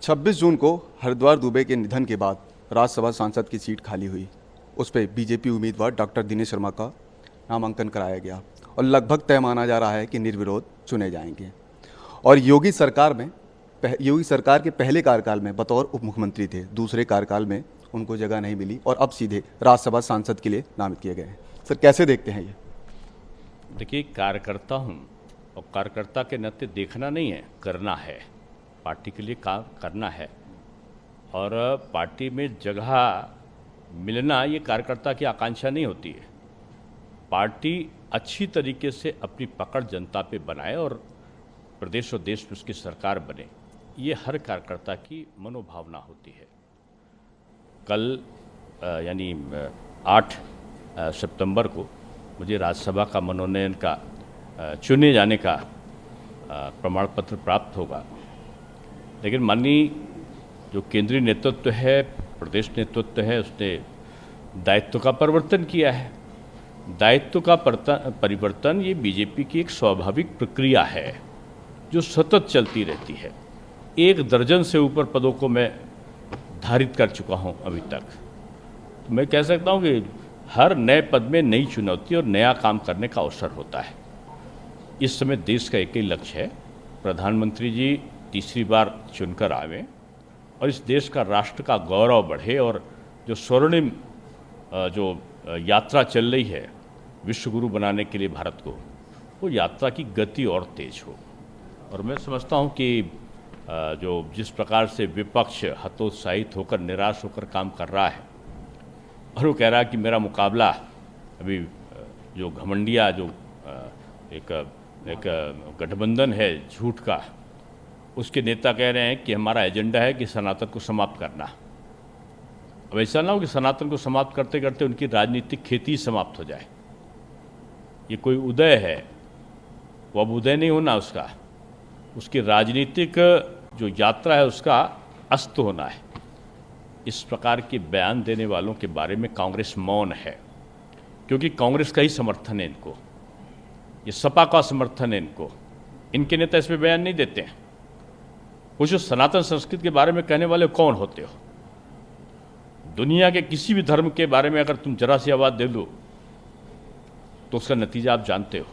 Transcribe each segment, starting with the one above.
26 जून को हरिद्वार दुबे के निधन के बाद राज्यसभा सांसद की सीट खाली हुई। उस पर बीजेपी उम्मीदवार डॉक्टर दिनेश शर्मा का नामांकन कराया गया और लगभग तय माना जा रहा है कि निर्विरोध चुने जाएंगे। और योगी सरकार के पहले कार्यकाल में बतौर उप मुख्यमंत्री थे, दूसरे कार्यकाल में उनको जगह नहीं मिली और अब सीधे राज्यसभा सांसद के लिए नामित किए गए हैं। सर, कैसे देखते हैं ये? देखिए, कार्यकर्ता हूँ और कार्यकर्ता के नाते देखना नहीं है, करना है। पार्टी के लिए काम करना है और पार्टी में जगह मिलना ये कार्यकर्ता की आकांक्षा नहीं होती है। पार्टी अच्छी तरीके से अपनी पकड़ जनता पे बनाए और प्रदेश और देश में उसकी सरकार बने, ये हर कार्यकर्ता की मनोभावना होती है। कल यानी 8 सितंबर को मुझे राज्यसभा का मनोनयन का चुने जाने का प्रमाण पत्र प्राप्त होगा, लेकिन माननीय जो केंद्रीय नेतृत्व है, प्रदेश नेतृत्व है, उसने दायित्व का परिवर्तन किया है। दायित्व का परिवर्तन ये बीजेपी की एक स्वाभाविक प्रक्रिया है जो सतत चलती रहती है। 1 दर्जन से ऊपर पदों को मैं धारित कर चुका हूँ अभी तक। तो मैं कह सकता हूँ कि हर नए पद में नई चुनौती और नया काम करने का अवसर होता है। इस समय देश का एक ही लक्ष्य है, प्रधानमंत्री जी तीसरी बार चुनकर आवे और इस देश का, राष्ट्र का गौरव बढ़े और जो स्वर्णिम जो यात्रा चल रही है विश्व गुरु बनाने के लिए भारत को, वो यात्रा की गति और तेज हो। और मैं समझता हूँ कि जो जिस प्रकार से विपक्ष हतोत्साहित होकर, निराश होकर काम कर रहा है और वो कह रहा है कि मेरा मुकाबला अभी जो घमंडिया जो एक गठबंधन है झूठ का, उसके नेता कह रहे हैं कि हमारा एजेंडा है कि सनातन को समाप्त करना। अब ऐसा ना हो कि सनातन को समाप्त करते करते उनकी राजनीतिक खेती समाप्त हो जाए। ये कोई उदय है, वो अब उदय नहीं होना उसका, उसकी राजनीतिक जो यात्रा है उसका अस्त होना है। इस प्रकार के बयान देने वालों के बारे में कांग्रेस मौन है, क्योंकि कांग्रेस का ही समर्थन है इनको, ये सपा का समर्थन है इनको। इनके नेता इस पर बयान नहीं देते हैं। पूछो, सनातन संस्कृति के बारे में कहने वाले कौन होते हो? दुनिया के किसी भी धर्म के बारे में अगर तुम जरा सी आवाज़ दे दो तो उसका नतीजा आप जानते हो।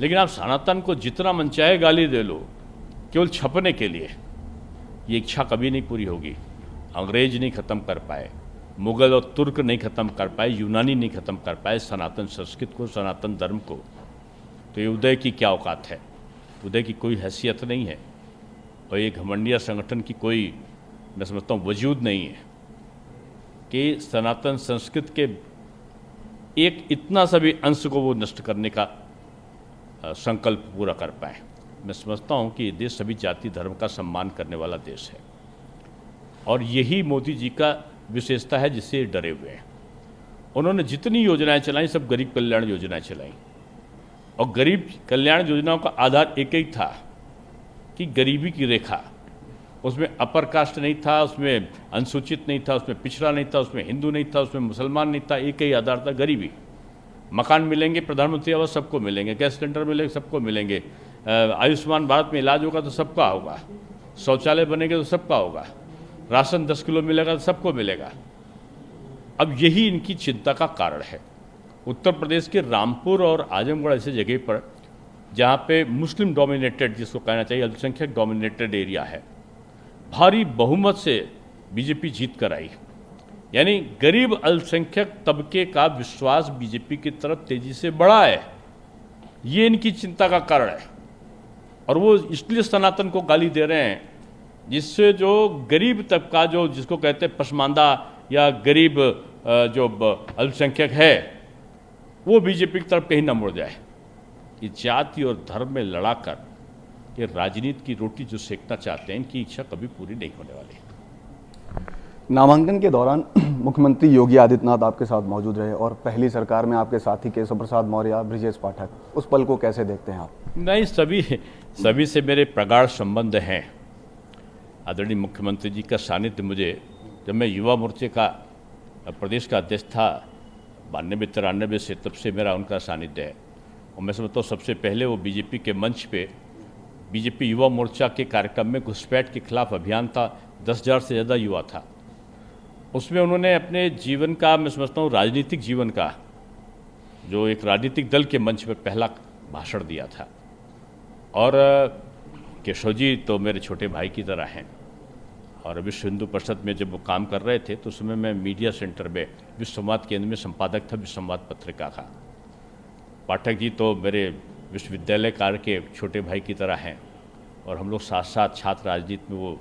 लेकिन आप सनातन को जितना मन चाहे गाली दे लो केवल छपने के लिए, ये इच्छा कभी नहीं पूरी होगी। अंग्रेज नहीं ख़त्म कर पाए, मुगल और तुर्क नहीं ख़त्म कर पाए, यूनानी नहीं ख़त्म कर पाए सनातन संस्कृति को, सनातन धर्म को। तो ये उदय की क्या औकात है? उदय की कोई हैसियत नहीं है और ये घमंडिया संगठन की कोई, मैं समझता हूँ, वजूद नहीं है कि सनातन संस्कृति के एक इतना सा भी अंश को वो नष्ट करने का संकल्प पूरा कर पाए। मैं समझता हूँ कि ये देश सभी जाति धर्म का सम्मान करने वाला देश है और यही मोदी जी का विशेषता है जिससे डरे हुए हैं। उन्होंने जितनी योजनाएं चलाई सब गरीब कल्याण योजनाएं चलाई और गरीब कल्याण योजनाओं का आधार एक ही था कि गरीबी की रेखा, उसमें अपर कास्ट नहीं था, उसमें अनुसूचित नहीं था, उसमें पिछड़ा नहीं था, उसमें हिंदू नहीं था, उसमें मुसलमान नहीं था, एक ही आधार था, गरीबी। मकान मिलेंगे, प्रधानमंत्री आवास सबको मिलेंगे, गैस सिलेंडर मिलेंगे सबको मिलेंगे, आयुष्मान भारत में इलाज होगा तो सबका होगा, शौचालय बनेंगे तो सबका होगा, राशन 10 किलो मिलेगा तो सबको मिलेगा। अब यही इनकी चिंता का कारण है। उत्तर प्रदेश के रामपुर और आजमगढ़ ऐसे जगह पर जहाँ पे मुस्लिम डोमिनेटेड, जिसको कहना चाहिए अल्पसंख्यक डोमिनेटेड एरिया है, भारी बहुमत से बीजेपी जीत कर आई। यानी गरीब अल्पसंख्यक तबके का विश्वास बीजेपी की तरफ तेजी से बढ़ा है। ये इनकी चिंता का कारण है और वो इसलिए सनातन को गाली दे रहे हैं जिससे जो गरीब तबका, जो जिसको कहते हैं पसमानदा या गरीब जो अल्पसंख्यक है, वो बीजेपी की तरफ कहीं न मुड़ जाए। ये जाति और धर्म में लड़ाकर ये राजनीति की रोटी जो सेकना चाहते हैं, इनकी इच्छा कभी पूरी नहीं होने वाली। नामांकन के दौरान मुख्यमंत्री योगी आदित्यनाथ आपके साथ मौजूद रहे और पहली सरकार में आपके साथी केशव प्रसाद मौर्य, ब्रजेश पाठक, उस पल को कैसे देखते हैं आप? नहीं, सभी से मेरे प्रगाढ़ संबंध हैं। आदरणीय मुख्यमंत्री जी का सानिध्य मुझे, जब मैं युवा मोर्चे का प्रदेश का अध्यक्ष था 92-93 से, तब से मेरा उनका सानिध्य है और मैं समझता हूँ सबसे पहले वो बीजेपी के मंच पे बीजेपी युवा मोर्चा के कार्यक्रम में घुसपैठ के खिलाफ अभियान था, 10,000 से ज़्यादा युवा था। उसमें उन्होंने अपने जीवन का, मैं समझता हूँ राजनीतिक जीवन का, जो एक राजनीतिक दल के मंच पर पहला भाषण दिया था। और केशव जी तो मेरे छोटे भाई की तरह हैं, और विश्व हिंदू परिषद में जब वो काम कर रहे थे तो उस समय मैं मीडिया सेंटर में विश्व संवाद केंद्र में संपादक था, विश्व संवाद पत्रिका का। पाठक जी तो मेरे विश्वविद्यालय काल के छोटे भाई की तरह हैं, और हम लोग साथ साथ छात्र राजनीति में वो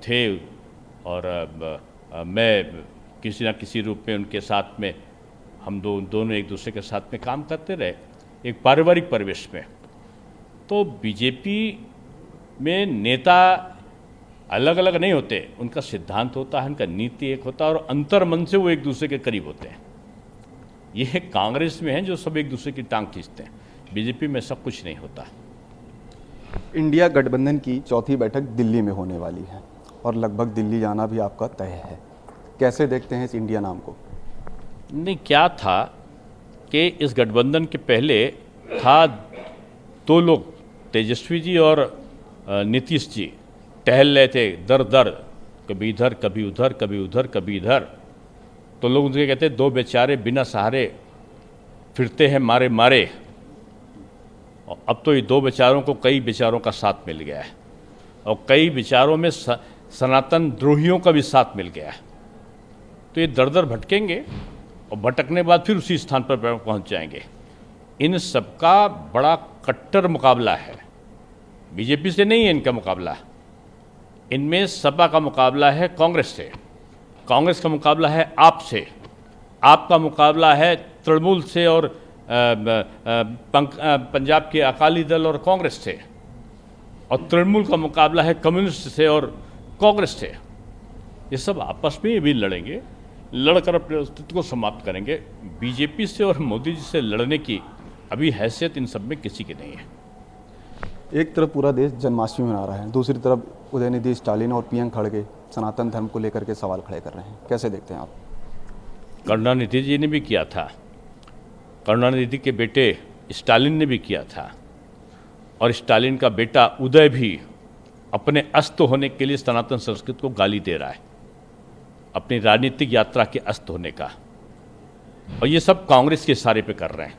थे, और मैं किसी न किसी रूप में उनके साथ में, हम दोनों एक दूसरे के साथ में काम करते रहे एक पारिवारिक परिवेश में। तो बीजेपी में नेता अलग अलग नहीं होते, उनका सिद्धांत होता है, उनका नीति एक होता है, और अंतर्मन से वो एक दूसरे के करीब होते हैं। ये कांग्रेस में है जो सब एक दूसरे की टांग खींचते हैं, बीजेपी में सब कुछ नहीं होता। इंडिया गठबंधन की चौथी बैठक दिल्ली में होने वाली है और लगभग दिल्ली जाना भी आपका तय है। कैसे देखते हैं इस इंडिया नाम को? नहीं, क्या था कि इस गठबंधन के पहले था दो लोग, तेजस्वी जी और नीतीश जी, टहल रहे थे दर दर, कभी इधर कभी उधर, कभी उधर कभी इधर। तो लोग उनके कहते दो बेचारे बिना सहारे फिरते हैं मारे मारे। और अब तो ये दो बेचारों को कई बेचारों का साथ मिल गया है, और कई बेचारों में सनातन द्रोहियों का भी साथ मिल गया है। तो ये दर दर भटकेंगे, और भटकने बाद फिर उसी स्थान पर पहुंच जाएंगे। इन सबका बड़ा कट्टर मुकाबला है, बीजेपी से नहीं है इनका मुकाबला। इनमें सपा का मुकाबला है कांग्रेस से, कांग्रेस का मुकाबला है आप से, आपका मुकाबला है तृणमूल से और पंजाब के अकाली दल और कांग्रेस से, और तृणमूल का मुकाबला है कम्युनिस्ट से और कांग्रेस से। ये सब आपस में भी लड़ेंगे, लड़कर अपने अस्तित्व को समाप्त करेंगे। बीजेपी से और मोदी जी से लड़ने की अभी हैसियत इन सब में किसी की नहीं है। एक तरफ पूरा देश जन्माष्टमी मना रहा है, दूसरी तरफ उदयनिधि स्टालिन और पीएम खड़गे सनातन धर्म को लेकर के सवाल खड़े कर रहे हैं। कैसे देखते हैं आप? करुणानिधि जी ने भी किया था, करुणानिधि के बेटे स्टालिन ने भी किया था, और स्टालिन का बेटा उदय भी अपने अस्त होने के लिए सनातन संस्कृति को गाली दे रहा है, अपनी राजनीतिक यात्रा के अस्त होने का। और ये सब कांग्रेस के इशारे पे कर रहे हैं।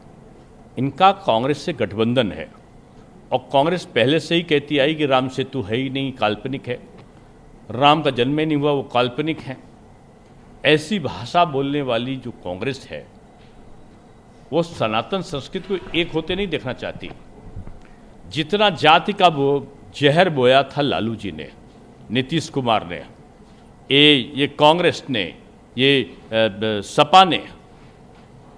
इनका कांग्रेस से गठबंधन है, और कांग्रेस पहले से ही कहती आई कि राम सेतु है ही नहीं, काल्पनिक है, राम का जन्म ही नहीं हुआ, वो काल्पनिक है। ऐसी भाषा बोलने वाली जो कांग्रेस है, वो सनातन संस्कृति को एक होते नहीं देखना चाहती। जितना जाति का वो जहर बोया था लालू जी ने, नीतीश कुमार ने, ये कांग्रेस ने, ये सपा ने,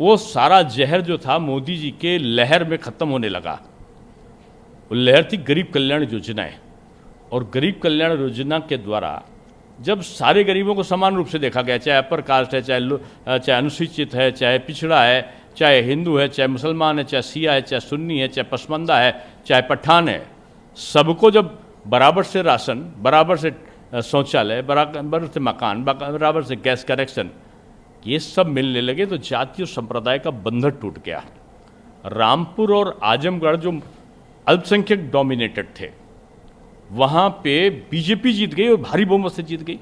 वो सारा जहर जो था मोदी जी के लहर में ख़त्म होने लगा। वो लहर थी गरीब कल्याण योजनाएं, और गरीब कल्याण योजना के द्वारा जब सारे गरीबों को समान रूप से देखा गया, चाहे अपर कास्ट है, चाहे अनुसूचित है, चाहे पिछड़ा है, चाहे हिंदू है, चाहे मुसलमान है, चाहे शिया है, चाहे सुन्नी है, चाहे पसमंदा है, चाहे पठान है, सबको जब बराबर से राशन, बराबर से शौचालय, बराबर से मकान, बराबर से गैस कनेक्शन, ये सब मिलने लगे, तो जाति और संप्रदाय का बंधन टूट गया। रामपुर और आजमगढ़ जो अल्पसंख्यक डोमिनेटेड थे, वहाँ पे बीजेपी जीत गई और भारी बहुमत से जीत गई।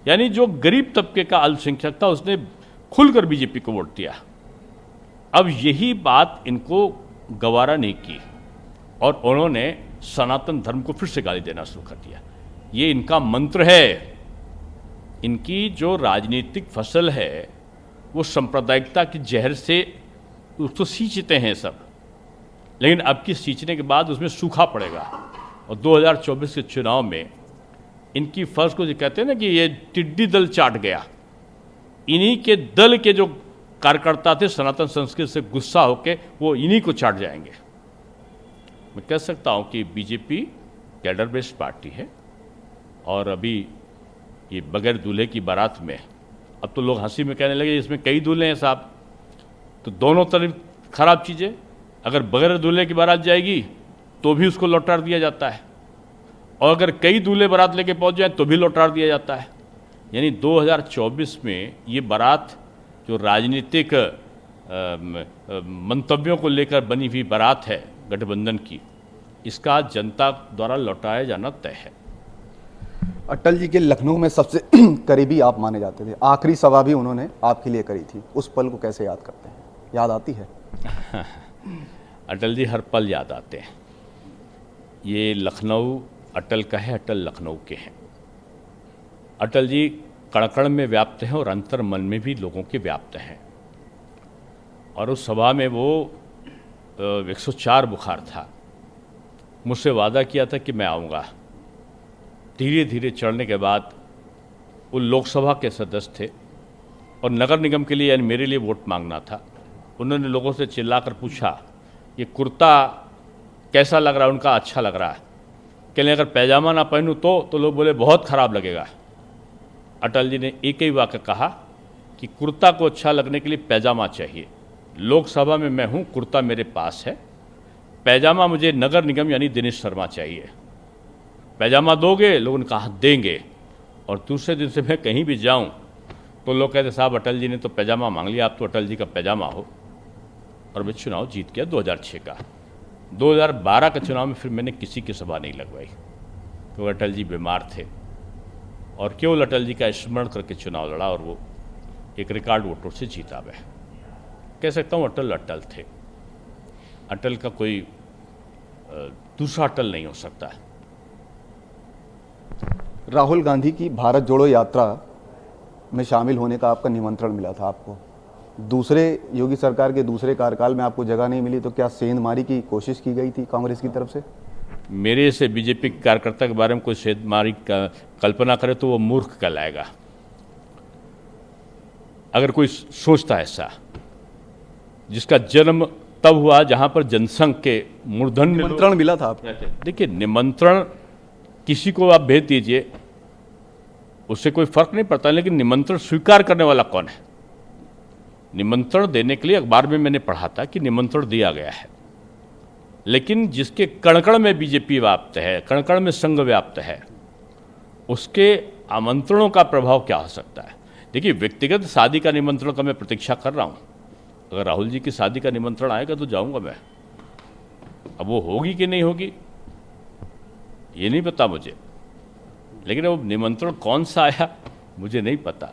यानी जो गरीब तबके का अल्पसंख्यक था उसने खुलकर बीजेपी को वोट दिया। अब यही बात इनको गवारा नहीं की, और उन्होंने सनातन धर्म को फिर से गाली देना शुरू कर दिया। ये इनका मंत्र है। इनकी जो राजनीतिक फसल है वो सांप्रदायिकता की जहर से उसको सींचते हैं सब, लेकिन अब की सींचने के बाद उसमें सूखा पड़ेगा। और 2024 के चुनाव में इनकी फर्ज को जो कहते हैं ना कि ये टिड्डी दल चाट गया, इन्हीं के दल के जो कार्यकर्ता थे सनातन संस्कृति से गुस्सा होकर वो इन्हीं को चाट जाएंगे। मैं कह सकता हूं कि बीजेपी कैडर बेस्ड पार्टी है, और अभी ये बगैर दूल्हे की बारात में, अब तो लोग हंसी में कहने लगे इसमें कई दूल्हे हैं साहब, तो दोनों तरफ खराब चीज़ें। अगर बगैर दूल्हे की बारात जाएगी तो भी उसको लौटा दिया जाता है, और अगर कई दूल्हे बारात लेके पहुंच जाए तो भी लौटा दिया जाता है। यानी 2024 में ये बारात जो राजनीतिक मंतव्यों को लेकर बनी हुई बारात है गठबंधन की, इसका जनता द्वारा लौटाया जाना तय है। अटल जी के लखनऊ में सबसे करीबी आप माने जाते थे, आखिरी सभा भी उन्होंने आपके लिए करी थी, उस पल को कैसे याद करते हैं? याद आती है? अटल जी हर पल याद आते हैं। ये लखनऊ अटल का है, अटल लखनऊ के हैं। अटल जी कण-कण में व्याप्त हैं और अंतर मन में भी लोगों के व्याप्त हैं। और उस सभा में वो 104 बुखार था, मुझसे वादा किया था कि मैं आऊँगा। धीरे धीरे चढ़ने के बाद वो लोकसभा के सदस्य थे और नगर निगम के लिए यानी मेरे लिए वोट मांगना था। उन्होंने लोगों से चिल्लाकर पूछा ये कुर्ता कैसा लग रहा है? उनका अच्छा लग रहा है। कहने अगर पैजामा ना पहनूं तो लोग बोले बहुत ख़राब लगेगा। अटल जी ने एक ही वाक्य कहा कि कुर्ता को अच्छा लगने के लिए पैजामा चाहिए। लोकसभा में मैं हूँ, कुर्ता मेरे पास है, पैजामा मुझे नगर निगम यानी दिनेश शर्मा चाहिए। पैजामा दोगे? लोगों ने कहा देंगे। और दूसरे दिन से मैं कहीं भी जाऊं तो लोग कहते साहब अटल जी ने तो पैजामा मांग लिया, आप तो अटल जी का पैजामा हो। और मैं चुनाव जीत गया 2006 का। 2012 के चुनाव में फिर मैंने किसी की सभा नहीं लगवाई क्योंकि अटल जी बीमार थे और केवल अटल जी का स्मरण करके चुनाव लड़ा और वो एक रिकॉर्ड वोटों से जीता। मैं कह सकता हूँ अटल अटल थे। अटल का कोई दूसरा अटल नहीं हो सकता। राहुल गांधी की भारत जोड़ो यात्रा में शामिल होने का आपका निमंत्रण मिला था आपको, दूसरे योगी सरकार के दूसरे कार्यकाल में आपको जगह नहीं मिली, तो क्या सेंधमारी की कोशिश की गई थी कांग्रेस की तरफ से? मेरे से बीजेपी के कार्यकर्ता के बारे में कोई सेंधमारी का कल्पना करे तो वो मूर्ख कहलाएगा। अगर कोई सोचता ऐसा, जिसका जन्म तब हुआ जहां पर जनसंघ के मूर्धन्य निमंत्रण मिला था आपको? देखिए, निमंत्रण किसी को आप भेज दीजिए, उससे कोई फर्क नहीं पड़ता, लेकिन निमंत्रण स्वीकार करने वाला कौन है? निमंत्रण देने के लिए अखबार में मैंने पढ़ा था कि निमंत्रण दिया गया है, लेकिन जिसके कण-कण में बीजेपी व्याप्त है, कण-कण में संघ व्याप्त है, उसके आमंत्रणों का प्रभाव क्या हो सकता है? देखिए, व्यक्तिगत शादी का निमंत्रण का मैं प्रतीक्षा कर रहा हूँ। अगर राहुल जी की शादी का निमंत्रण आएगा तो जाऊँगा मैं। अब वो होगी कि नहीं होगी ये नहीं पता मुझे, लेकिन वो निमंत्रण कौन सा आया मुझे नहीं पता।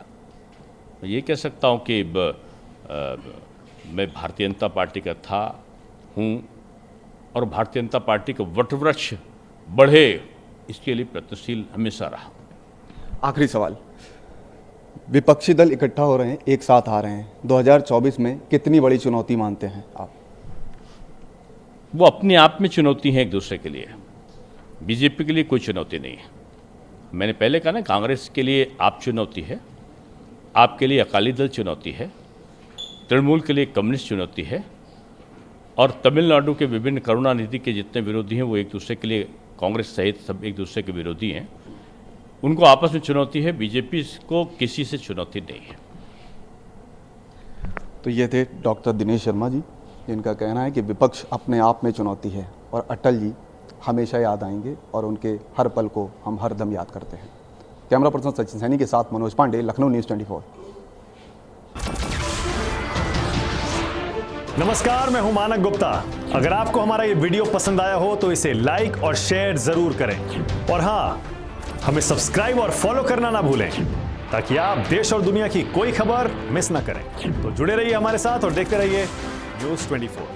मैं ये कह सकता हूँ कि मैं भारतीय जनता पार्टी का हूँ और भारतीय जनता पार्टी का वटवृक्ष बढ़े इसके लिए प्रयत्नशील हमेशा रहा। आखिरी सवाल, विपक्षी दल इकट्ठा हो रहे हैं, एक साथ आ रहे हैं, 2024 में कितनी बड़ी चुनौती मानते हैं आप? वो अपने आप में चुनौती है एक दूसरे के लिए, बीजेपी के लिए कोई चुनौती नहीं है। मैंने पहले कहा ना, कांग्रेस के लिए आप चुनौती है, आपके लिए अकाली दल चुनौती है, तृणमूल के लिए कम्युनिस्ट चुनौती है, और तमिलनाडु के विभिन्न करुणानिधि के जितने विरोधी हैं वो एक दूसरे के लिए, कांग्रेस सहित सब एक दूसरे के विरोधी हैं, उनको आपस में चुनौती है। बीजेपी को किसी से चुनौती नहीं है। तो ये थे डॉक्टर दिनेश शर्मा जी, जिनका कहना है कि विपक्ष अपने आप में चुनौती है और अटल जी हमेशा याद आएंगे और उनके हर पल को हम हर दम याद करते हैं। कैमरा पर्सन सचिन सैनी के साथ मनोज पांडे, लखनऊ न्यूज़ 24। नमस्कार, मैं हूं मानक गुप्ता। अगर आपको हमारा ये वीडियो पसंद आया हो तो इसे लाइक और शेयर जरूर करें, और हाँ, हमें सब्सक्राइब और फॉलो करना ना भूलें ताकि आप देश और दुनिया की कोई खबर मिस ना करें। तो जुड़े रहिए हमारे साथ और देखते रहिए न्यूज़ 24।